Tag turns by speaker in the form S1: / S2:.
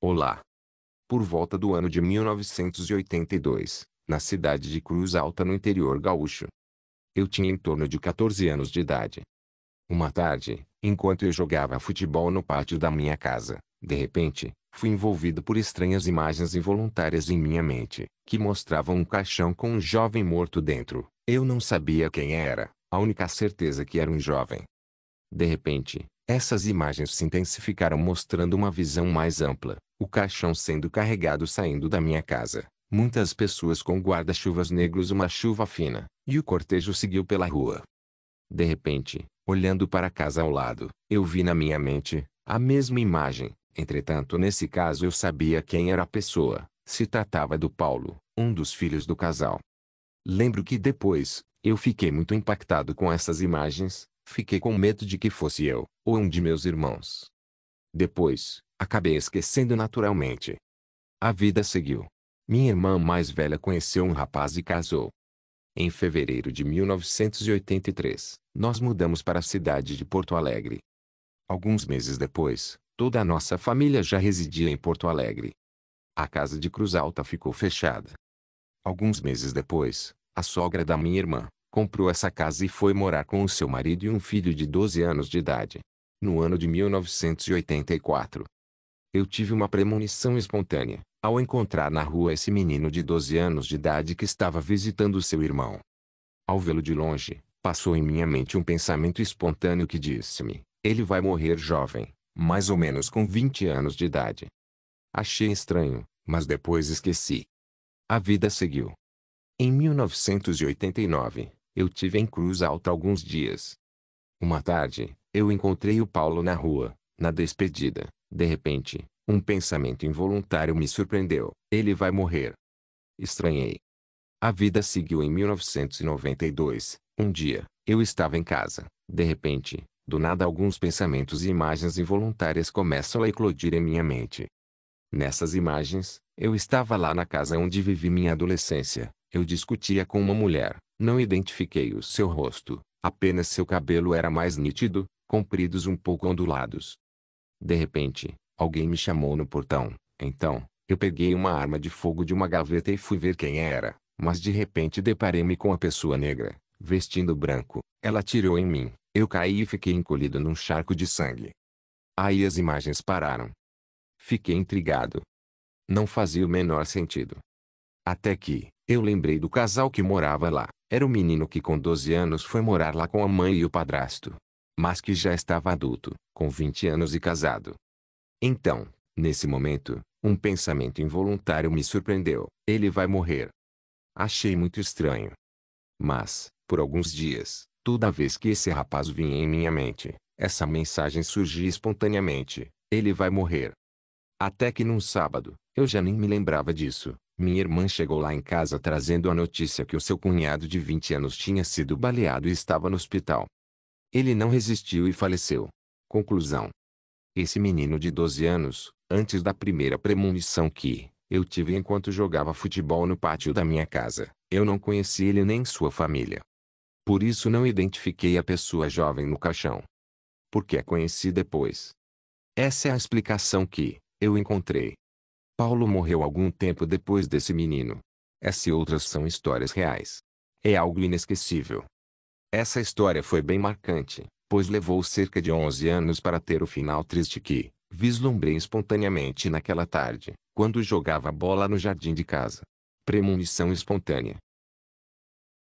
S1: Olá. Por volta do ano de 1982, na cidade de Cruz Alta no interior gaúcho. Eu tinha em torno de 14 anos de idade. Uma tarde, enquanto eu jogava futebol no pátio da minha casa, de repente, fui envolvido por estranhas imagens involuntárias em minha mente, que mostravam um caixão com um jovem morto dentro. Eu não sabia quem era, a única certeza que era um jovem. De repente, essas imagens se intensificaram mostrando uma visão mais ampla, o caixão sendo carregado saindo da minha casa, muitas pessoas com guarda-chuvas negros, uma chuva fina, e o cortejo seguiu pela rua. De repente, olhando para a casa ao lado, eu vi na minha mente a mesma imagem. Entretanto, nesse caso eu sabia quem era a pessoa. Se tratava do Paulo, um dos filhos do casal. Lembro que depois, eu fiquei muito impactado com essas imagens, fiquei com medo de que fosse eu, ou um de meus irmãos. Depois, acabei esquecendo naturalmente. A vida seguiu. Minha irmã mais velha conheceu um rapaz e casou. Em fevereiro de 1983, nós mudamos para a cidade de Porto Alegre. Alguns meses depois, toda a nossa família já residia em Porto Alegre. A casa de Cruz Alta ficou fechada. Alguns meses depois, a sogra da minha irmã comprou essa casa e foi morar com o seu marido e um filho de 12 anos de idade. No ano de 1984, eu tive uma premonição espontânea, ao encontrar na rua esse menino de 12 anos de idade que estava visitando seu irmão. Ao vê-lo de longe, passou em minha mente um pensamento espontâneo que disse-me: ele vai morrer jovem, mais ou menos com 20 anos de idade. Achei estranho, mas depois esqueci. A vida seguiu. Em 1989, eu tive em Cruz Alta alguns dias. Uma tarde, eu encontrei o Paulo na rua, na despedida. De repente, um pensamento involuntário me surpreendeu: ele vai morrer. Estranhei. A vida seguiu. Em 1992, um dia, eu estava em casa. De repente, do nada alguns pensamentos e imagens involuntárias começam a eclodir em minha mente. Nessas imagens, eu estava lá na casa onde vivi minha adolescência. Eu discutia com uma mulher, não identifiquei o seu rosto, apenas seu cabelo era mais nítido, compridos um pouco ondulados. De repente, alguém me chamou no portão. Então, eu peguei uma arma de fogo de uma gaveta e fui ver quem era, mas de repente deparei-me com a pessoa negra, vestindo branco. Ela atirou em mim, eu caí e fiquei encolhido num charco de sangue. Aí as imagens pararam. Fiquei intrigado. Não fazia o menor sentido. Até que, eu lembrei do casal que morava lá. Era o menino que com 12 anos foi morar lá com a mãe e o padrasto. Mas que já estava adulto, com 20 anos e casado. Então, nesse momento, um pensamento involuntário me surpreendeu: ele vai morrer. Achei muito estranho. Mas, por alguns dias, toda vez que esse rapaz vinha em minha mente, essa mensagem surgia espontaneamente: ele vai morrer. Até que num sábado, eu já nem me lembrava disso, minha irmã chegou lá em casa trazendo a notícia que o seu cunhado de 20 anos tinha sido baleado e estava no hospital. Ele não resistiu e faleceu. Conclusão: esse menino de 12 anos, antes da primeira premonição que eu tive enquanto jogava futebol no pátio da minha casa, eu não conheci ele nem sua família. Por isso não identifiquei a pessoa jovem no caixão. Porque a conheci depois. Essa é a explicação que eu encontrei. Paulo morreu algum tempo depois desse menino. Essas e outras são histórias reais. É algo inesquecível. Essa história foi bem marcante, pois levou cerca de 11 anos para ter o final triste que vislumbrei espontaneamente naquela tarde, quando jogava bola no jardim de casa. Premonição espontânea.